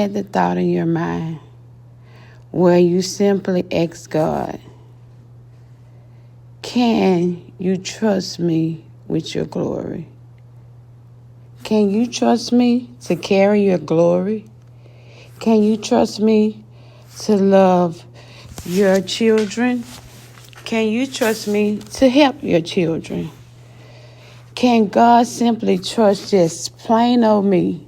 had the thought in your mind where you simply ask God, can you trust me with your glory? Can you trust me to carry your glory? Can you trust me to love your children? Can you trust me to help your children? Can God simply trust just plain old me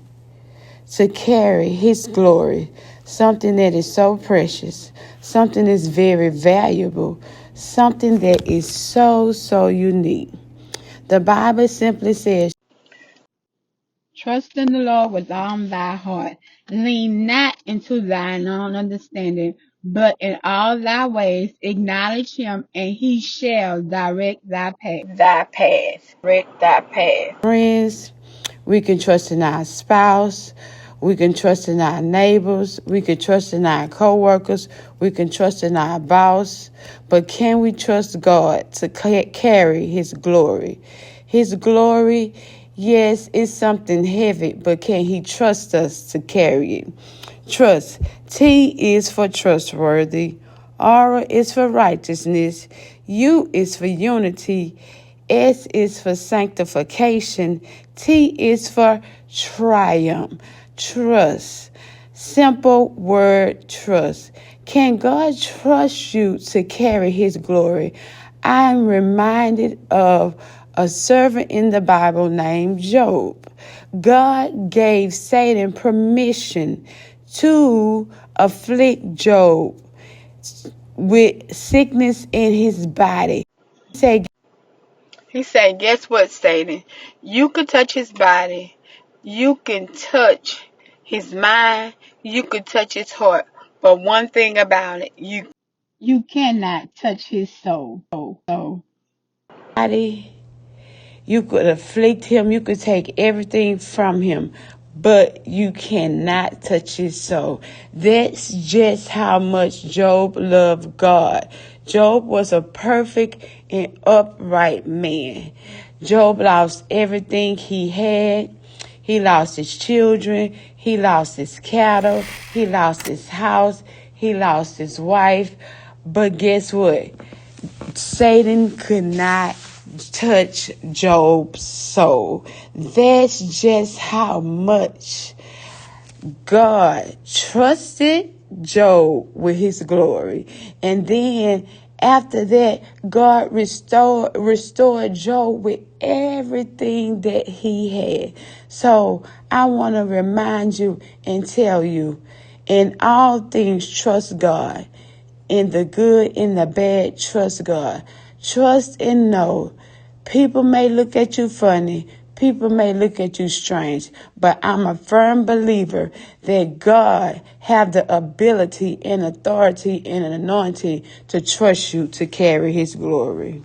to carry his glory, something that is so precious, something that's very valuable, something that is so unique? The Bible simply says, trust in the Lord with all thy heart. Lean not into thine own understanding, but in all thy ways acknowledge him, and he shall direct thy path. Direct thy path. Friends, we can trust in our spouse. We can trust in our neighbors. We can trust in our co-workers. We can trust in our boss. But can we trust God to carry his glory? His glory, yes, is something heavy, but can he trust us to carry it? Trust. T is for trustworthy. R is for righteousness. U is for unity. S is for sanctification. T is for triumph. Trust. Simple word, trust. Can God trust you to carry his glory? I'm reminded of a servant in the Bible named Job. God gave Satan permission to afflict Job with sickness in his body. He said, guess what, Satan? You can touch his body. You can touch his mind. You can touch his heart. But one thing about it, you cannot touch his soul. Body, you could afflict him. You could take everything from him, but you cannot touch his soul. That's just how much Job loved God. Job was a perfect and upright man. Job lost everything he had. He lost his children. He lost his cattle. He lost his house. He lost his wife. But guess what? Satan could not touch Job's soul. That's just how much God trusted Job with his glory. And then after that, God restored Job with everything that he had. So I want to remind you and tell you, in all things, trust God. In the good, in the bad, trust God. Trust and know. People may look at you funny. People may look at you strange. But I'm a firm believer that God have the ability and authority and an anointing to trust you to carry his glory.